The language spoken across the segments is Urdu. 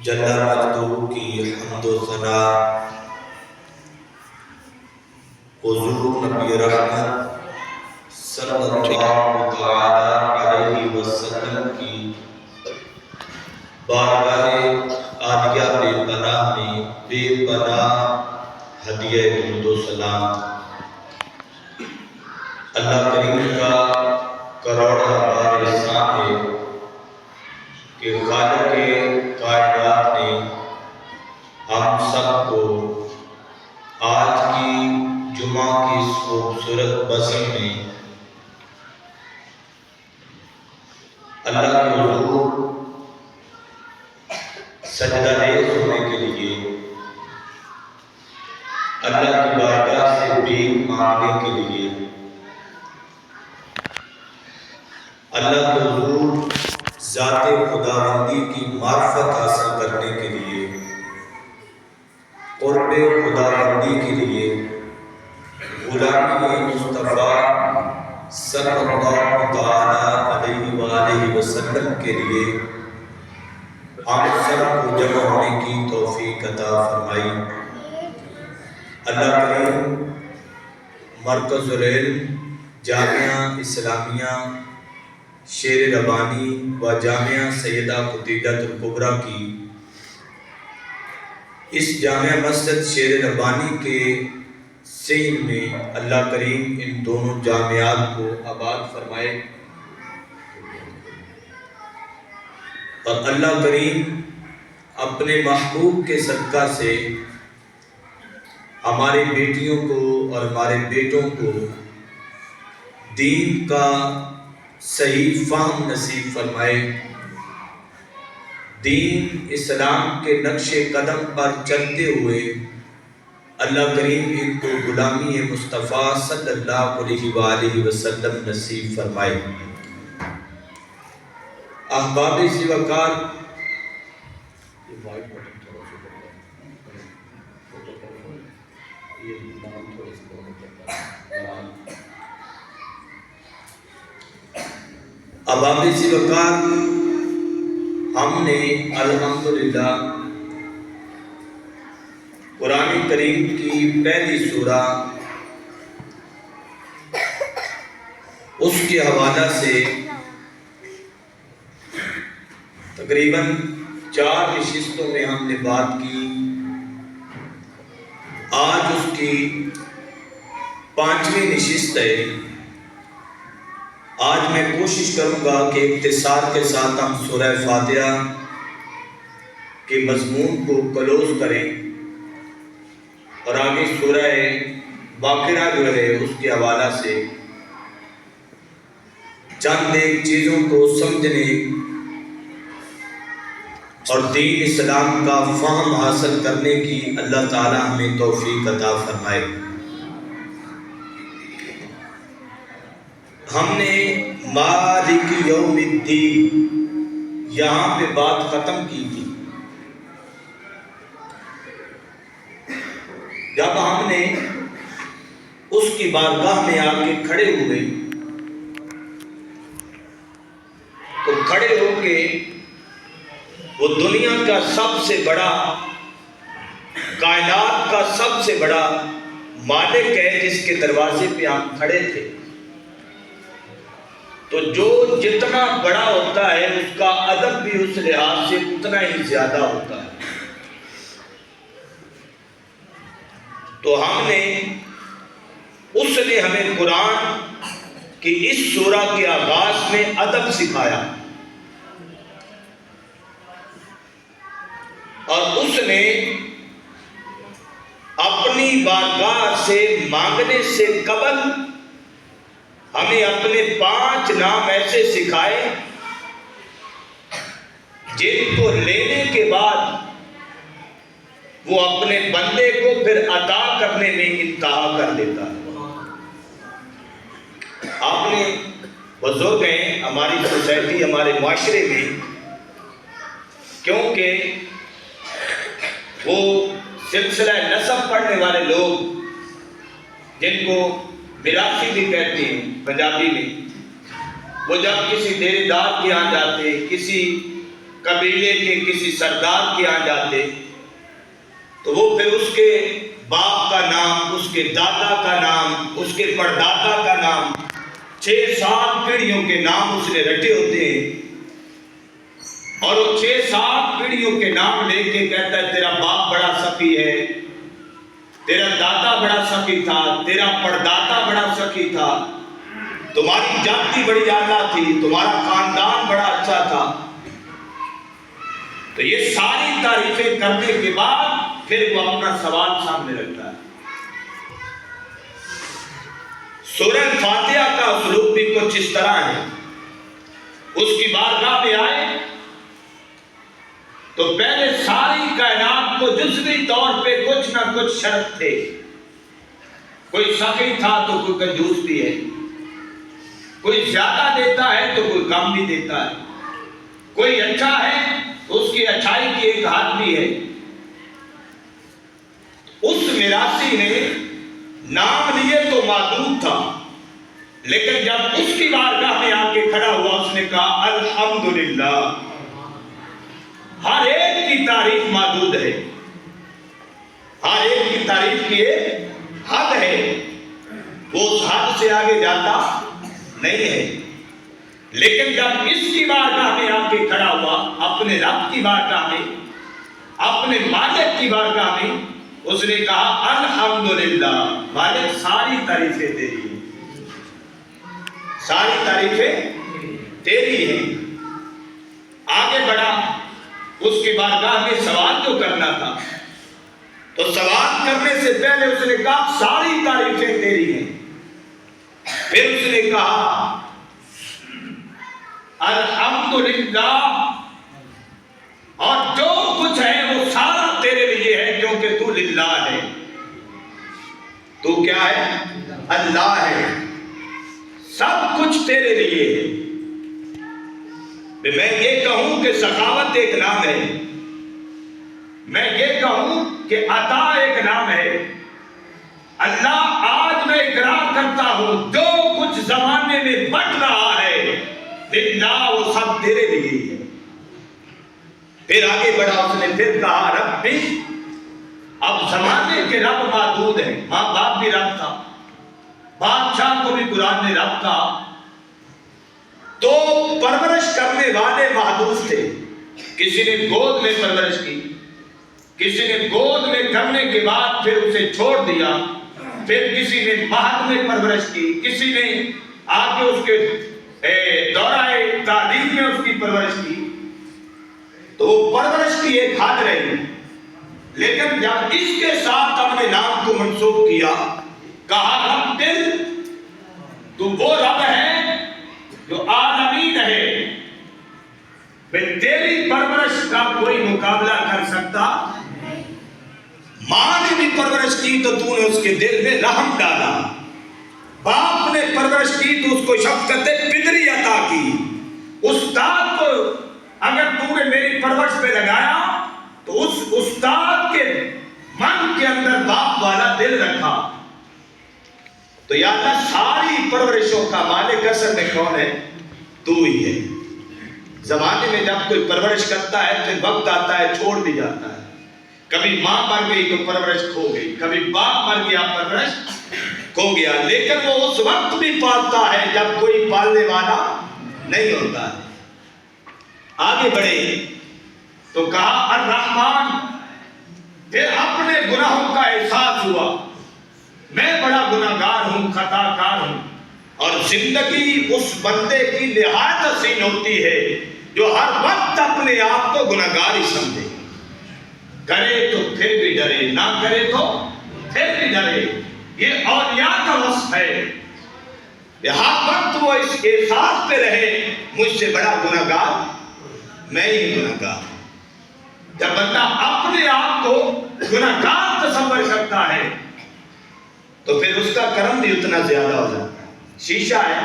جل مجدہ کی حمد و ثنا حضور نبی رحمت صلی اللہ تعالی علیہ وسلم کی بارگاہ عالیہ بے پناہ میں بے پناہ ہدیہ درود و سلام اللہ کریم کا کروڑا بار احسان ہے کہ خالق کائنات نے ہم سب کو آج کی جمعہ کی اس خوبصورت بزم میں اللہ کے حضور سجدہ ریز ہونے کے لیے، اللہ کی بارگاہ سے بھیک مانگنے کے لیے، اللہ کے حضور ذات خداوندی کی معرفت حاصل کرنے کے لیے، قرب خداوندی کے لیے، غلامی مصطفیٰ صلی اللہ تعالی علیہ وآلہ وسلم کے لیے ہم سب کو جمع ہونے کی توفیق عطا فرمائی۔ اللہ کریم مرکز العلم جامعہ اسلامیہ شیر ربانی و جامعہ سیدہ خدیجہ الکبریٰ کی اس جامعہ مسجد شیر ربانی کے سین میں اللہ کریم ان دونوں جامعات کو آباد فرمائے، اور اللہ کریم اپنے محبوب کے صدقہ سے ہماری بیٹیوں کو اور ہمارے بیٹوں کو دین کا صحیح فہم نصیب فرمائے، دین اسلام کے نقش قدم پر چلتے ہوئے اللہ کریم ان کو غلامی مصطفیٰ صلی اللہ علیہ وآلہ وسلم نصیب فرمائے۔ احباب ذی وقار، احباب ذی وقار، ہم نے الحمدللہ قرآن کریم کی پہلی سورہ اس کے حوالہ سے تقریباً 4 نشستوں میں ہم نے بات کی۔ آج اس کی 5ویں نشست ہے۔ آج میں کوشش کروں گا کہ اختصار کے ساتھ ہم سورہ فاتحہ کے مضمون کو کلوز کریں اور آگے سورہ باقرہ جو ہے اس کے حوالہ سے چند ایک چیزوں کو سمجھنے اور دین اسلام کا فہم حاصل کرنے کی اللہ تعالی ہمیں توفیق عطا فرمائے۔ ہم نے مالک یوم الدین یہاں پہ بات ختم کی تھی۔ جب ہم نے اس کی بارگاہ میں آ کے کھڑے ہوئے تو کھڑے ہو کے وہ دنیا کا سب سے بڑا، کائنات کا سب سے بڑا مالک ہے جس کے دروازے پہ ہم کھڑے تھے، تو جو جتنا بڑا ہوتا ہے اس کا ادب بھی اس لحاظ سے اتنا ہی زیادہ ہوتا ہے۔ تو ہم نے اس نے ہمیں قرآن کی اس سورہ کے آغاز میں ادب سکھایا، اور اس نے اپنی بارگاہ سے مانگنے سے قبل ہمیں اپنے 5 نام ایسے سکھائے جن کو لینے کے بعد وہ اپنے بندے کو پھر عطا کرنے میں انتہا کر دیتا ہے۔ آپ نے بزرگ ہیں ہماری سوسائٹی، ہمارے معاشرے میں، کیونکہ وہ سلسلہ نسب پڑھنے والے لوگ جن کو میراثی بھی کہتے ہیں پنجابی میں، وہ جب کسی ڈیرے دار کے یہاں جاتے، کسی قبیلے کے کسی سردار کے یہاں جاتے تو وہ پھر اس کے باپ کا نام، اس کے دادا کا نام، اس کے پردادا کا نام، 6-7 پیڑھیوں کے نام اس نے رٹے ہوتے ہیں، اور وہ 6-7 پیڑھیوں کے نام لے کے کہتا ہے تیرا باپ بڑا سخی ہے، تیرا دادا بڑا سخی تھا، تیرا پردادا بڑا سخی تھا، تمہاری جاتی بڑی اعلیٰ تھی، تمہارا خاندان بڑا اچھا تھا۔ تو یہ ساری تعریفیں کرنے کے بعد پھر وہ اپنا سوال سامنے رکھتا ہے۔ سورہ فاتحہ کا اسلوب بھی کچھ اس طرح ہے، اس کی بارگاہ میں آئے تو پہلے ساری کائنات کو جزوی طور پہ کچھ نہ کچھ شرط تھے، کوئی سخی تھا تو کوئی کنجوس بھی ہے، کوئی زیادہ دیتا ہے تو کوئی کم بھی دیتا ہے، کوئی اچھا ہے تو اس کی اچھائی کی ایک حد بھی ہے۔ اس میراثی نے نام لیے تو معدود تھا، لیکن جب اس کی بارگاہ میں آ کے کھڑا ہوا اس نے کہا الحمدللہ، ہر ایک کی تعریف معدود ہے، ہر ایک کی تعریف کی ایک حد ہے، وہ اس حد سے آگے جاتا نہیں ہے۔ لیکن جب اس کی بارگاہ میں آ کے کھڑا ہوا، اپنے رب کی بارگاہ میں، اپنے مالک کی بارگاہ میں، اس نے کہا الحمدللہ، مالک ساری تعریفیں تیری ہیں، ساری تعریفیں تیری ہیں۔ آگے بڑھا، اس کی بارگاہ میں سوال جو کرنا تھا تو سوال کرنے سے پہلے اس نے کہا ساری تعریفیں تیری ہیں۔ پھر اس نے کہا الحمدللہ، اور جو کچھ ہے وہ سارا تیرے لیے ہے، کیونکہ تو للہ ہے، تو کیا ہے؟ اللہ ہے، سب کچھ تیرے لیے ہے۔ میں یہ کہوں کہ سخاوت ایک نام ہے، میں یہ کہوں کہ عطا ایک نام ہے۔ اللہ آج میں اقرار کرتا ہوں جو کچھ زمانے میں بٹ رہا ہے للہ، وہ سب تیرے لیے ہے۔ پھر آگے بڑھا، اس نے پھر کہا ربی، اب زمانے کے رب معدود ہیں، ماں باپ بھی رب تھا، بادشاہ کو بھی قرآن نے رب کہا، تو پرورش کرنے والے محدود تھے، کسی نے گود میں پرورش کی، کسی نے گود میں کرنے کے بعد پھر اسے چھوڑ دیا، پھر کسی نے مہد میں پرورش کی، کسی نے آگے اس کے دورہ تعلیم میں اس کی پرورش کی، تو وہ پرورش کی ایک حد رہی۔ لیکن جب اس کے ساتھ ہم نے نام کو منسوب کیا، کہا رب دل، تو وہ رب ہے جو عالمین ہے، تیری پرورش کا کوئی مقابلہ کر سکتا۔ ماں نے بھی پرورش کی تو تو نے اس کے دل میں رحم ڈالا، باپ نے پرورش کی تو اس کو شفقت پدری عطا کی، استاد کو اگر تو نے میری پرورش پہ لگایا تو اس استاد کے من کے اندر باپ والا دل رکھا۔ تو یا اللہ ساری پرورشوں کا مالک اصل میں کون ہے؟ تو ہی ہے۔ زمانے میں جب کوئی پرورش کرتا ہے پھر وقت آتا ہے چھوڑ بھی جاتا ہے، کبھی ماں مر گئی تو پرورش کھو گئی، کبھی باپ مر گیا پرورش کھو گیا، لیکن وہ اس وقت بھی پالتا ہے جب کوئی پالنے والا نہیں ہوتا ہے۔ آگے بڑھے تو کہا الرحمن، پھر اپنے گناہوں کا احساس ہوا، میں بڑا گناہگار ہوں، خطا کار ہوں، اور زندگی اس بندے کی نہایت حسین ہوتی ہے جو ہر وقت اپنے آپ کو گناہگار ہی سمجھے، کرے تو پھر بھی ڈرے، نہ کرے تو پھر بھی ڈرے۔ یہ اولیاء کا وصف ہے، ہر وقت وہ اس احساس پہ رہے مجھ سے بڑا گناہگار میں ہی گناہگار۔ جب بندہ اپنے آپ کو گناہگار تصور کرتا ہے تو پھر اس کا کرم بھی اتنا زیادہ ہو جاتا ہے۔ شیشہ ہے،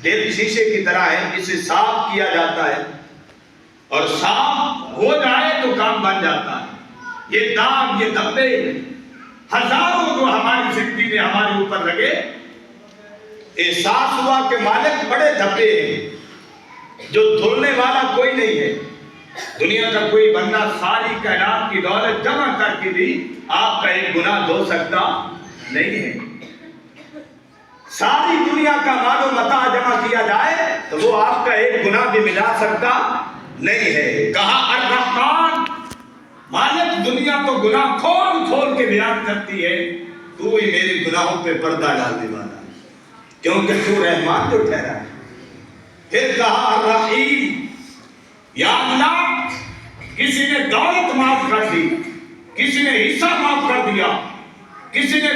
دل شیشے کی طرح ہے، اسے صاف کیا جاتا ہے اور صاف ہو جائے تو کام بن جاتا ہے۔ یہ داغ، یہ دھبے ہزاروں جو ہماری زندگی میں ہمارے اوپر لگے، احساس ہوا کہ مالک بڑے دھبے ہیں جو دھلنے والا کوئی نہیں ہے، دنیا کا کوئی بندہ ساری کائنات کی دولت جمع کر کے بھی آپ کا ایک گناہ دھو سکتا نہیں ہے. ساری دنیا کا مال و متاع جمع کیا جائے تو وہ آپ کا ایک گناہ بھی ملا سکتا نہیں ہے. کہا الرحمن، مالک دنیا کو گناہ کھول کھول کے بیان کرتی ہے، تو ہی میرے گناہوں پہ پردہ ڈالنے والا ہے، کیونکہ تو رحمان جو ٹھہرا ہے. پھر کہا الرحیم، یا اللہ کسی نے دولت معاف کر دی، کسی نے حصہ معاف کر دیا، کسی نے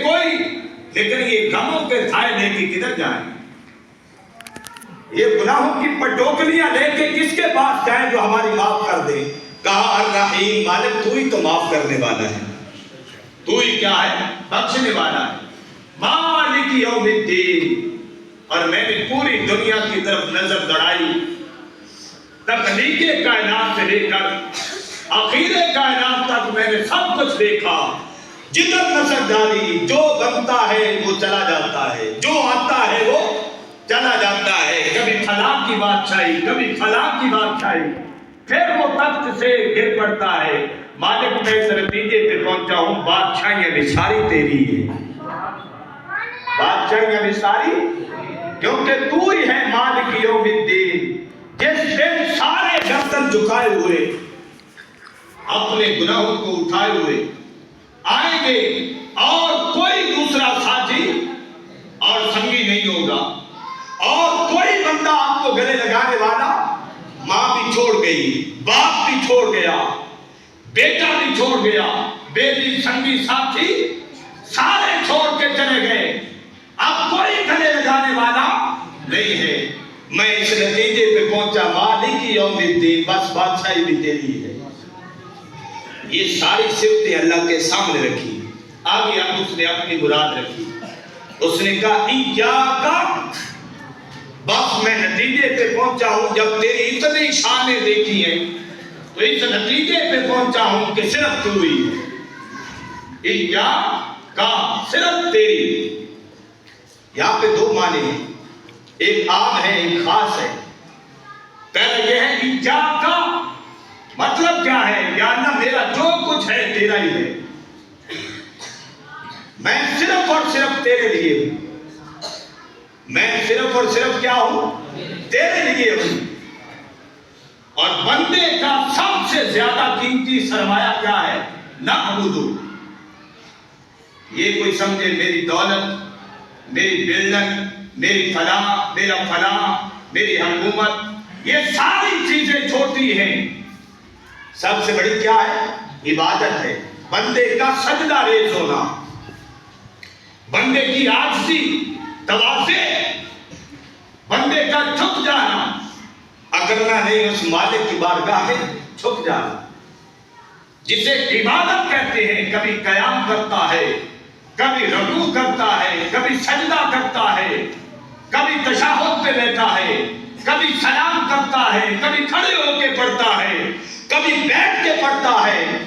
کوئی، لیکن یہ غموں کے تھائے لے کے کدھر جائیں؟ یہ گناہوں کی پٹوکلیاں لے کے کس کے پاس جائیں جو ہماری معاف کر دے؟ کہا الرحیم، مالک تو ہی تو معاف کرنے والا ہے، تو ہی کیا ہے؟ بخشنے والا ہے. مالک یوم الدین. اور میں نے پوری دنیا کی طرف نظر دوڑائی، تخلیق کائنات سے لے کر آخر کائنات تک میں نے سب کچھ دیکھا. جدھر نظر ڈالی جو بنتا ہے وہ چلا جاتا ہے، جو آتا ہے وہ چلا جاتا ہے. کبھی فلاں کی بادشاہی، کبھی فلاں کی بادشاہی، پھر وہ تخت سے گر پڑتا ہے. مالک میں اس نتیجے پہ پہنچا ہوں، بادشاہیاں بھی ساری تیری ہے، بادشاہیاں بھی ساری، کیونکہ تو ہی ہے مالک یوم الدین. جس دن سارے گردن جھکائے ہوئے اپنے گناہوں کو اٹھائے ہوئے آئیں گے، اور کوئی دوسرا ساتھی اور سنگی نہیں ہوگا، اور کوئی بندہ آپ کو گلے لگانے والا. ماں بھی چھوڑ گئی، باپ بھی چھوڑ گیا، بیٹا بھی چھوڑ گیا، بیٹی، سنگی، ساتھی سارے چھوڑ کے چلے گئے. اب کوئی گلے لگانے والا نہیں ہے. میں اس نتیجے پہ پہنچا، مالک یوم الدین، بس بادشاہی بھی تیری ہے. یہ ساری صفتیں اللہ کے سامنے رکھی. آگے اب اس نے اپنی مراد رکھی. اس نے کہا ایاک، بس میں نتیجے پہ پہنچا ہوں، جب تیری اتنی شانیں دیکھی ہیں تو اس نتیجے پہ پہنچا ہوں کہ صرف تو ہی ہے. ایاک، صرف تیری. یہاں پہ دو معنی ہیں، ایک عام ہے ایک خاص ہے. پہلے یہ ہے ایاک، مطلب کیا ہے؟ یا اللہ میرا جو کچھ ہے تیرا ہی ہے، میں صرف اور صرف تیرے لیے ہوں، میں صرف اور صرف کیا ہوں؟ تیرے لیے ہوں. اور بندے کا سب سے زیادہ قیمتی سرمایہ کیا ہے؟ نعبدو. یہ کوئی سمجھے میری دولت، میری بلڈنگ، میری فلاں، میرا فلاں، میری حکومت، یہ ساری چیزیں چھوٹی ہیں. سب سے بڑی کیا ہے؟ عبادت ہے. بندے کا سجدہ ریز ہونا، بندے کی عاجزی، تواضع، بندے کا جھک جانا، اگرنا نہیں اس مالک کی بارگاہ میں جھک جانا، جسے عبادت کہتے ہیں. کبھی قیام کرتا ہے، کبھی رکوع کرتا ہے، کبھی سجدہ کرتا ہے، کبھی تشہد پہ بیٹھا ہے، کبھی سلام کرتا ہے، کبھی کھڑے ہو کے پڑھتا ہے، کبھی بیٹھ کے پڑھتا ہے.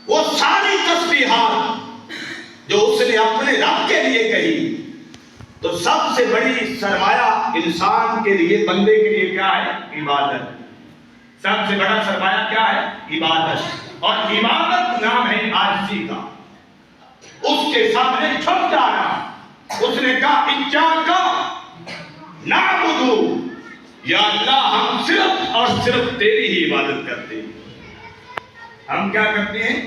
وہ ساری تسبیحات جو اس نے اپنے رب کے لیے کہی، تو سب سے بڑی سرمایہ انسان کے لیے، بندے کے لیے کیا ہے؟ عبادت. سب سے بڑا سرمایہ کیا ہے؟ عبادت. اور عبادت نام ہے عاجزی کا، اس کے سامنے چھپ جانا. اس نے کہا ایاک نعبدو، یا اللہ ہم صرف اور صرف تیری ہی عبادت کرتے ہیں. ہم کیا کرتے ہیں؟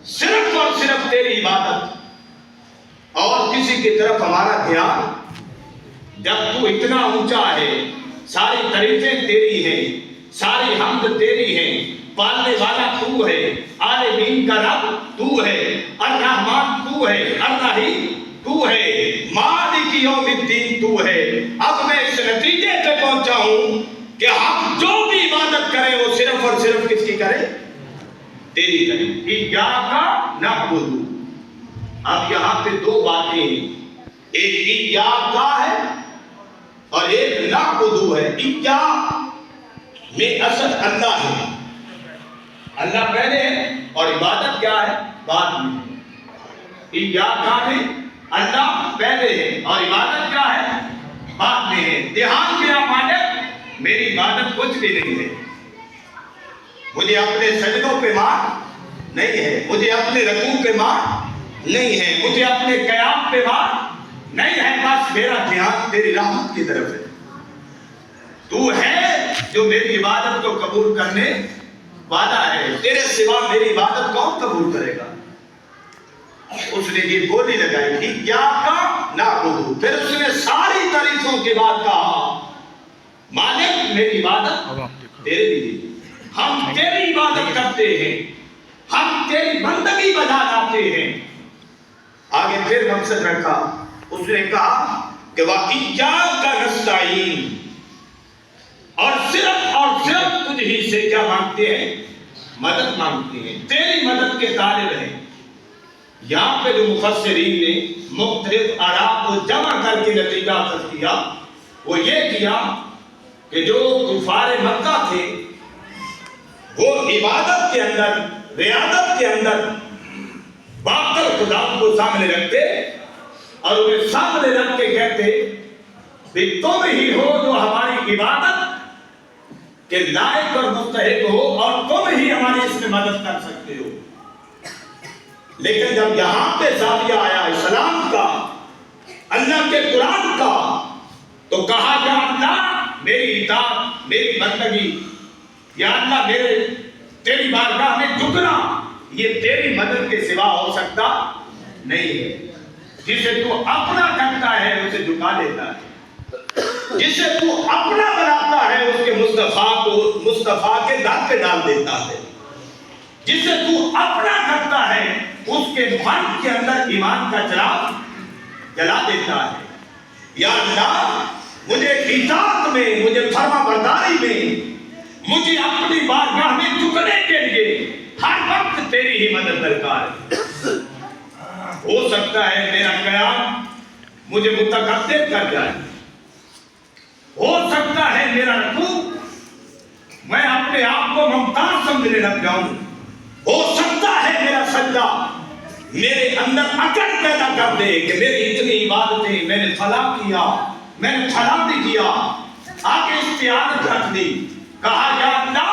صرف اور صرف تیری عبادت، اور کسی کی طرف ہمارا دھیان. جب تو اتنا اونچا ہے، ساری تعریفیں تیری ہیں، ساری حمد تیری ہیں، پالنے والا تو ہے، عالمین کا رب تو ہے، الرحمن تو ہے، الرحیم تو ہے، مالک یوم الدین تو ہے. اب میں اس نتیجے پہ پہنچا ہوں کہ ہم جو بھی عبادت کریں وہ صرف اور صرف کس کی کریں؟ تیری کریں. ایاک نعبدو. اب یہاں پہ دو باتیں ہیں، ایک ایاک ہے اور ایک نعبدو ہے. ایاک میں اصل اللہ ہے، اللہ پہلے ہے، اور عبادت کیا ہے؟ بعد میں. ایاک میں اللہ پہلے ہے اور عبادت کیا ہے؟ بعد میں ہے. دھیان کیا مالک، میری عبادت کچھ بھی نہیں ہے، مجھے اپنے سجدوں پہ مار نہیں ہے، مجھے اپنے رکوع پہ مار نہیں ہے، مجھے اپنے قیام پہ مار نہیں ہے، بس میرا دھیان تیری رحمت کی طرف ہے۔ تو ہے جو میری عبادت کو قبول کرنے والا ہے، تیرے سوا میری عبادت کون قبول کرے گا؟ اس نے یہ بولی لگائی تھی کیا کا نعبد، پھر اس نے ساری تعریفوں کے بعد کہا مالک میری عبادت تیرے لیے، ہم تیری عبادت کرتے ہیں، ہم تیری بندگی بجا لاتے ہیں۔ آگے پھر مقصد رکھا، اس نے کہا کہ وَإِيَّاكَ نَسْتَعِينُ، اور صرف تجھ ہی سے کیا مانگتے ہیں؟ مدد مانگتے ہیں، تیری مدد کے طالب ہیں۔ یہاں پہ جو مفسرین نے مختلف آراء کو جمع کر کے نتیجہ حاصل کیا وہ یہ کیا کہ جو کفار مکہ تھے وہ عبادت کے اندر، ریاضت کے اندر باطل خدا کو سامنے رکھتے اور انہیں سامنے رکھ کے کہتے کہ تم ہی ہو جو ہماری عبادت کے لائق اور مستحق ہو اور تم ہی ہماری اس میں مدد کر سکتے ہو۔ لیکن جب یہاں پہ زاویہ آیا اسلام کا، اللہ کے قرآن کا، تو کہا یا اللہ میری اطاعت، میری بندگی، یا اللہ تیری بارگاہ میں جھکنا یہ تیری مدد کے سوا ہو سکتا نہیں ہے۔ جسے تو اپنا کرتا ہے اسے جھکا دیتا ہے، جسے تو اپنا بناتا ہے اس کے مصطفیٰ کے در پہ ڈال دیتا ہے، جسے تو اپنا کرتا ہے اس کے من کے اندر ایمان کا چراغ جلا دیتا ہے۔ یا اللہ مجھے اطاعت میں، مجھے فرما برداری میں، مجھے اپنی بارگاہ میں جھکنے کے لیے ہر وقت تیری ہی مدد درکار ہے۔ ہو سکتا ہے میرا قیام مجھے متکبر کر جائے، ہو سکتا ہے میرا رکوع میں اپنے آپ کو ممتاز سمجھنے لگ جاؤں، ہو سکتا ہے میرا سجدہ میرے اندر اکڑ پیدا کر دے کہ میری اتنی عبادتیں میں نے فلاں کیا، میں نے فلاں بھی کیا، آگے استعانت رکھ دی، کہا یا اللہ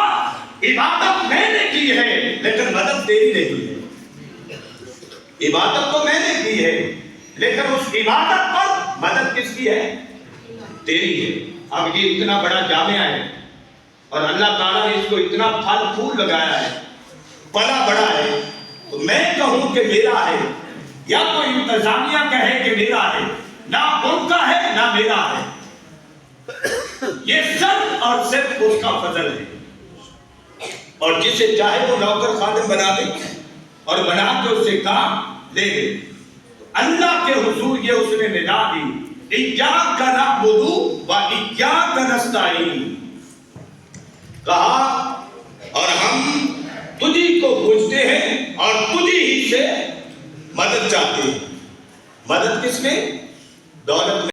عبادت میں نے کی ہے لیکن مدد تیری نہیں ہے، عبادت تو میں نے کی ہے لیکن اس عبادت پر مدد کس کی ہے؟ تیری ہے۔ اب یہ اتنا بڑا جامعہ ہے اور اللہ تعالیٰ نے اس کو اتنا پھل پھول لگایا ہے، پلا بڑا ہے، تو میں کہوں کہ میرا ہے یا کوئی انتظامیہ کہے کہ میرا ہے، نہ ان کا ہے نہ میرا ہے، یہ صرف اور صرف اس کا فضل ہے۔ اور جسے چاہے وہ نوکر خادم بنا دے اور بنا کے اس سے کام لے لے۔ اللہ کے حضور یہ اس نے ندا دی، ایاک نعبد و ایاک نستعین، کہا اور ہم تجھی کو پوچھتے ہیں اور تجھی ہی سے مدد چاہتے ہیں۔ مدد کس میں؟ دولت میں۔